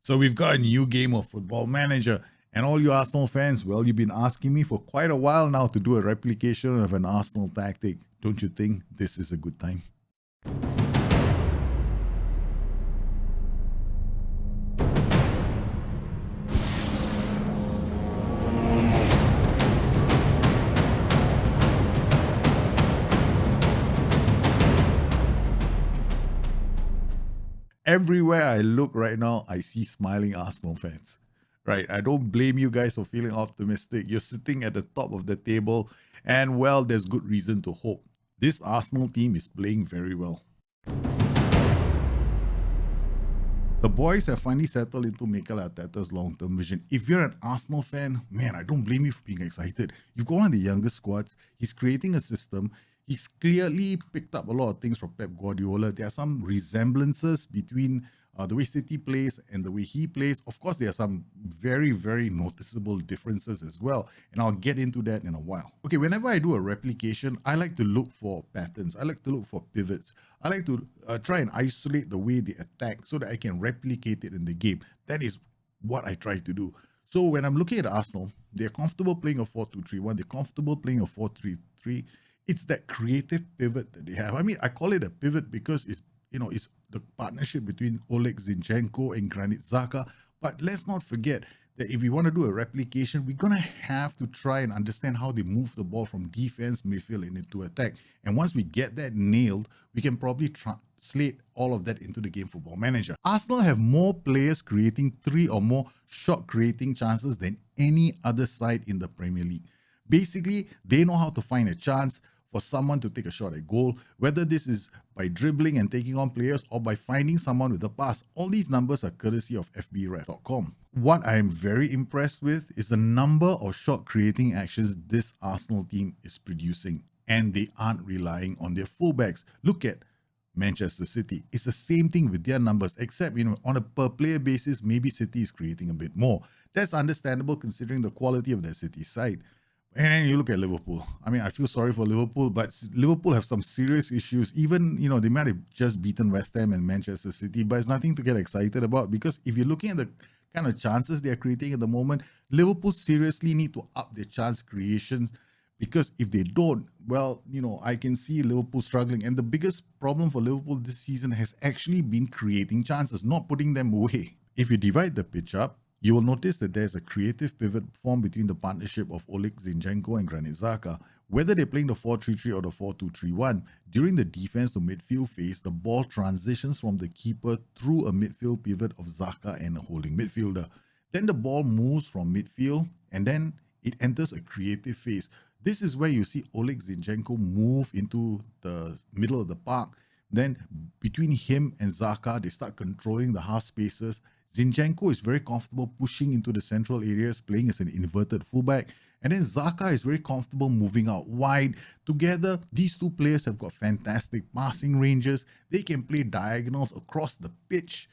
So we've got a new game of Football Manager. And all you Arsenal fans, well, you've been asking me for quite a while now to do a replication of an Arsenal tactic. Don't you think this is a good time? Everywhere I look right now, I see smiling Arsenal fans. Right, I don't blame you guys for feeling optimistic. You're sitting at the top of the table, and well, there's good reason to hope. This Arsenal team is playing very well. The boys have finally settled into Mikel Arteta's long-term vision. If you're an Arsenal fan, man, I don't blame you for being excited. You've got one of the youngest squads. He's creating a system. He's clearly picked up a lot of things from Pep Guardiola. There are some resemblances between the way City plays and the way he plays. Of course, there are some very, very noticeable differences as well. And I'll get into that in a while. Okay, whenever I do a replication, I like to look for patterns. I like to look for pivots. I like to try and isolate the way they attack so that I can replicate it in the game. That is what I try to do. So when I'm looking at Arsenal, they're comfortable playing a 4-2-3-1. They're comfortable playing a 4-3-3. It's that creative pivot that they have. I mean, I call it a pivot because it's the partnership between Oleg Zinchenko and Granit Xhaka. But let's not forget that if we want to do a replication, we're going to have to try and understand how they move the ball from defense, midfield, and into attack. And once we get that nailed, we can probably translate all of that into the game Football Manager. Arsenal have more players creating 3 or more shot creating chances than any other side in the Premier League. Basically, they know how to find a chance for someone to take a shot at goal, whether this is by dribbling and taking on players or by finding someone with a pass. All these numbers are courtesy of fbref.com. What I am very impressed with is the number of shot creating actions this Arsenal team is producing, and they aren't relying on their fullbacks. Look at Manchester City. It's the same thing with their numbers, except on a per player basis, maybe City is creating a bit more. That's understandable considering the quality of their City side. And then you look at Liverpool. I mean, I feel sorry for Liverpool, but Liverpool have some serious issues. Even, they might have just beaten West Ham and Manchester City, but it's nothing to get excited about because if you're looking at the kind of chances they're creating at the moment, Liverpool seriously need to up their chance creations because if they don't, well, I can see Liverpool struggling. And the biggest problem for Liverpool this season has actually been creating chances, not putting them away. If you divide the pitch up, you will notice that there's a creative pivot formed between the partnership of Oleg Zinchenko and Granit Xhaka. Whether they're playing the 4-3-3 or the 4-2-3-1, during the defense to midfield phase, the ball transitions from the keeper through a midfield pivot of Xhaka and a holding midfielder. Then the ball moves from midfield and then it enters a creative phase. This is where you see Oleg Zinchenko move into the middle of the park. Then between him and Xhaka, they start controlling the half spaces. Zinchenko is very comfortable pushing into the central areas, playing as an inverted fullback. And then Xhaka is very comfortable moving out wide. Together, these two players have got fantastic passing ranges. They can play diagonals across the pitch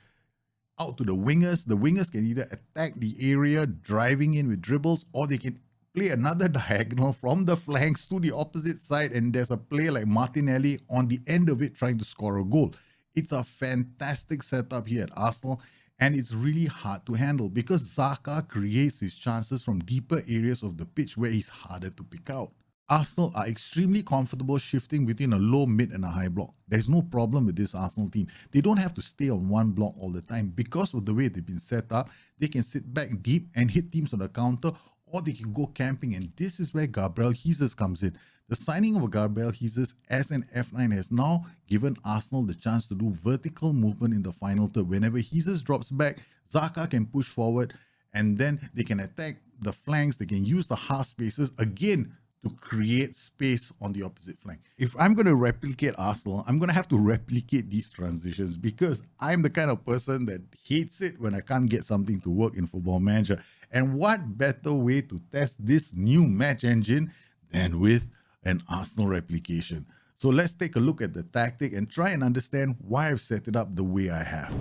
out to the wingers. The wingers can either attack the area, driving in with dribbles, or they can play another diagonal from the flanks to the opposite side. And there's a player like Martinelli on the end of it trying to score a goal. It's a fantastic setup here at Arsenal. And it's really hard to handle because Xhaka creates his chances from deeper areas of the pitch where he's harder to pick out. Arsenal are extremely comfortable shifting between a low, mid and a high block. There's no problem with this Arsenal team. They don't have to stay on one block all the time. Because of the way they've been set up, they can sit back deep and hit teams on the counter, or they can go camping, and this is where Gabriel Jesus comes in. The signing of Gabriel Jesus as an F9 has now given Arsenal the chance to do vertical movement in the final third. Whenever Jesus drops back, Xhaka can push forward, and then they can attack the flanks. They can use the half spaces again to create space on the opposite flank. If I'm going to replicate Arsenal, I'm going to have to replicate these transitions because I'm the kind of person that hates it when I can't get something to work in Football Manager. And what better way to test this new match engine than with an Arsenal replication? So let's take a look at the tactic and try and understand why I've set it up the way I have.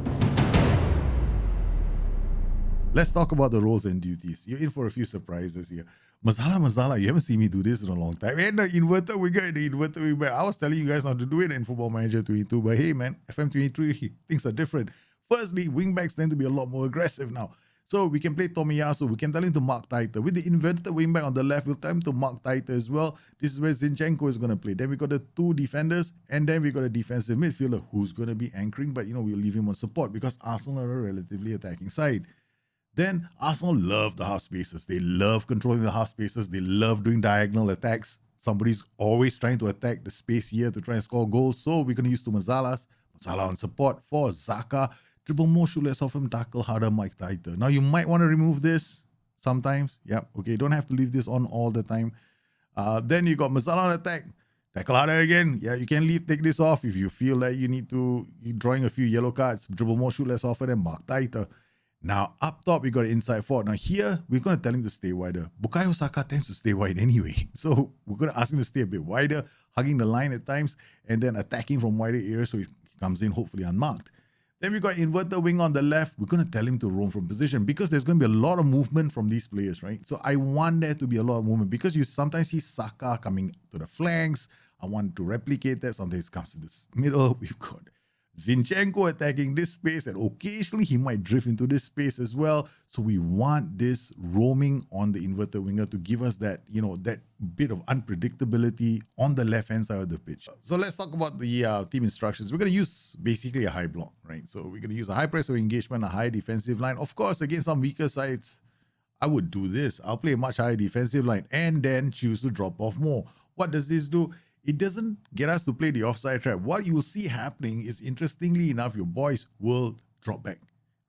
Let's talk about the roles and duties. You're in for a few surprises here. Mazala, you haven't seen me do this in a long time. And the inverted winger and the inverted wingback. I was telling you guys not to do it in Football Manager 22, but hey man, FM23, things are different. Firstly, wingbacks tend to be a lot more aggressive now. So we can play Tomiyasu. We can tell him to mark tighter. With the inverted wingback on the left, we'll tell him to mark tighter as well. This is where Zinchenko is going to play. Then we got the two defenders, and then we got a defensive midfielder who's going to be anchoring, but we'll leave him on support because Arsenal are a relatively attacking side. Then Arsenal love the half spaces. They love controlling the half spaces. They love doing diagonal attacks. Somebody's always trying to attack the space here to try and score goals. So we're going to use two Mazalas. Mazala on support for Xhaka. Triple more shoeless off him, tackle harder, Mike tighter. Now you might want to remove this sometimes. Yep, okay, don't have to leave this on all the time. Then you got Mazala on attack. Tackle harder again. Yeah, you can take this off if you feel like you're drawing a few yellow cards. Dribble more, shoot less often, and mark tighter. Now, up top, we got inside forward. Now, here, we're going to tell him to stay wider. Bukayo Saka tends to stay wide anyway. So, we're going to ask him to stay a bit wider, hugging the line at times, and then attacking from wider areas so he comes in hopefully unmarked. Then we got inverted wing on the left. We're going to tell him to roam from position because there's going to be a lot of movement from these players, right? So I want there to be a lot of movement because you sometimes see Saka coming to the flanks. I want to replicate that. Sometimes it comes to the middle. We've got Zinchenko attacking this space, and occasionally he might drift into this space as well. So we want this roaming on the inverted winger to give us that, that bit of unpredictability on the left-hand side of the pitch. So let's talk about the team instructions. We're going to use basically a high block, right? So we're going to use a high press of engagement, a high defensive line. Of course, against some weaker sides, I would do this. I'll play a much higher defensive line and then choose to drop off more. What does this do? It doesn't get us to play the offside trap. What you will see happening is, interestingly enough, your boys will drop back,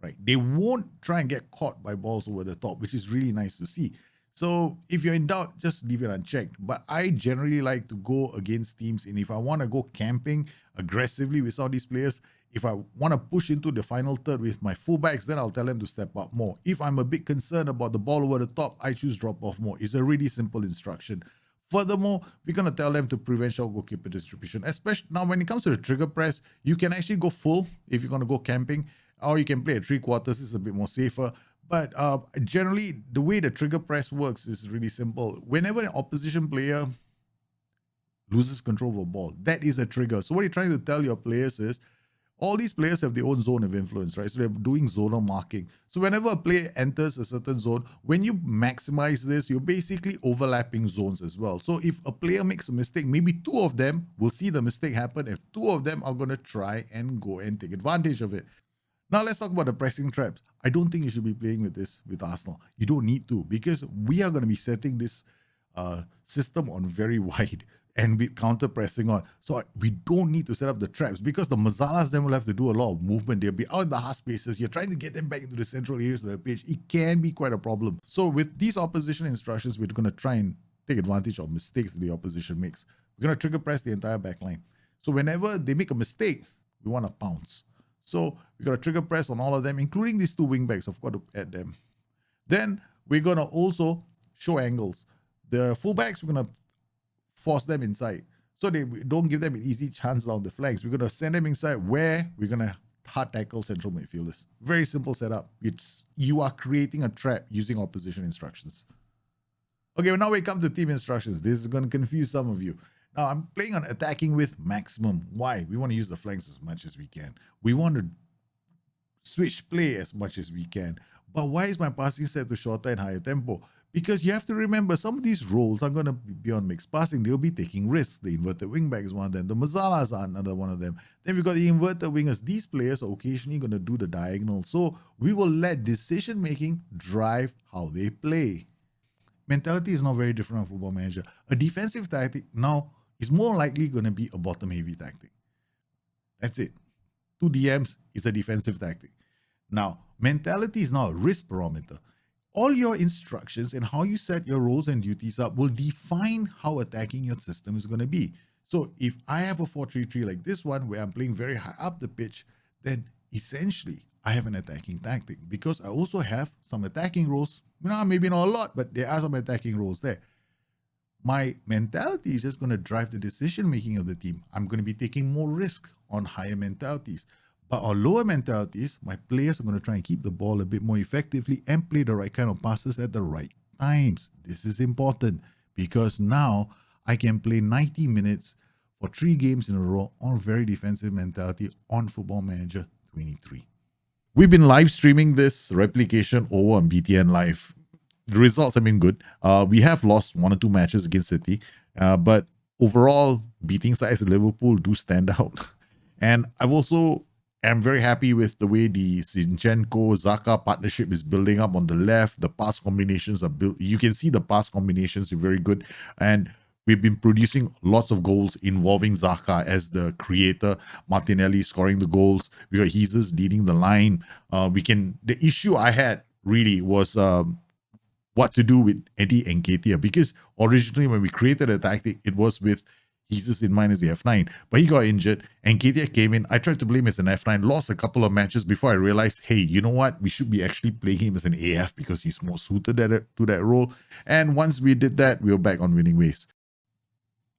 right? They won't try and get caught by balls over the top, which is really nice to see. So if you're in doubt, just leave it unchecked. But I generally like to go against teams, and if I want to go camping aggressively with some of these players, if I want to push into the final third with my fullbacks, then I'll tell them to step up more. If I'm a bit concerned about the ball over the top, I choose drop off more. It's a really simple instruction. Furthermore, we're going to tell them to prevent short goalkeeper distribution. Especially now, when it comes to the trigger press, you can actually go full if you're going to go camping, or you can play at 3/4. It's a bit more safer. But generally, the way the trigger press works is really simple. Whenever an opposition player loses control of a ball, that is a trigger. So what you're trying to tell your players is, all these players have their own zone of influence, right? So they're doing zonal marking. So whenever a player enters a certain zone, when you maximize this, you're basically overlapping zones as well. So if a player makes a mistake, maybe two of them will see the mistake happen, if two of them are going to try and go and take advantage of it. Now let's talk about the pressing traps. I don't think you should be playing with this with Arsenal. You don't need to, because we are going to be setting this system on very wide and with counter pressing on. So we don't need to set up the traps, because the Mazalas then will have to do a lot of movement. They'll be out in the half spaces. You're trying to get them back into the central areas of the pitch. It can be quite a problem. So with these opposition instructions, we're going to try and take advantage of mistakes that the opposition makes. We're going to trigger press the entire back line. So whenever they make a mistake, we want to pounce. So we got to trigger press on all of them, including these two wingbacks. I've got to add them. Then we're going to also show angles. The fullbacks, we're going to force them inside, so they don't give them an easy chance down the flanks. We're going to send them inside, where we're going to hard tackle central midfielders. Very simple setup. You are creating a trap using opposition instructions. Okay, well, now we come to team instructions. This is going to confuse some of you. Now, I'm playing on attacking with maximum. Why? We want to use the flanks as much as we can. We want to switch play as much as we can. But why is my passing set to shorter and higher tempo? Because you have to remember, some of these roles are going to be on mixed passing. They'll be taking risks. The inverted wingback is one of them. The Mazalas are another one of them. Then we've got the inverted wingers. These players are occasionally going to do the diagonal. So we will let decision-making drive how they play. Mentality is not very different on Football Manager. A defensive tactic now is more likely going to be a bottom-heavy tactic. That's it. 2 DMs is a defensive tactic. Now, mentality is now a risk barometer. All your instructions and how you set your roles and duties up will define how attacking your system is going to be. So if I have a 4-3-3 like this one, where I'm playing very high up the pitch, then essentially I have an attacking tactic, because I also have some attacking roles. Maybe not a lot, but there are some attacking roles there. My mentality is just going to drive the decision-making of the team. I'm going to be taking more risk on higher mentalities. But on lower mentalities, my players are going to try and keep the ball a bit more effectively and play the right kind of passes at the right times. This is important, because now I can play 90 minutes for 3 games in a row on very defensive mentality on Football Manager 23. We've been live streaming this replication over on BTN Live. The results have been good. We have lost 1 or 2 matches against City, but overall, beating sides of Liverpool do stand out. And I've also am very happy with the way the Zinchenko-Xhaka partnership is building up on the left. The pass combinations are built. You can see the pass combinations are very good. And we've been producing lots of goals involving Xhaka as the creator, Martinelli scoring the goals. We got Jesus leading the line. The issue I had really was what to do with Eddie Nketiah, because originally when we created a tactic, it was with Jesus in mind as the F9, but he got injured. Nketiah came in. I tried to blame him as an F9, lost a couple of matches before I realized, hey, you know what? We should be actually playing him as an AF because he's more suited to that role. And once we did that, we were back on winning ways.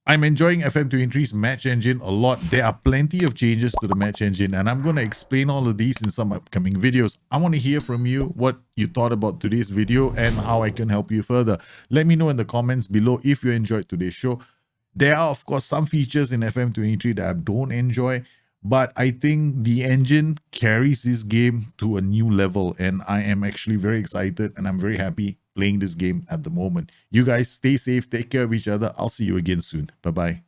I'm enjoying FM23's match engine a lot. There are plenty of changes to the match engine, and I'm going to explain all of these in some upcoming videos. I want to hear from you what you thought about today's video and how I can help you further. Let me know in the comments below if you enjoyed today's show. There are, of course, some features in FM23 that I don't enjoy, but I think the engine carries this game to a new level, and I am actually very excited and I'm very happy playing this game at the moment. You guys stay safe, take care of each other. I'll see you again soon. Bye-bye.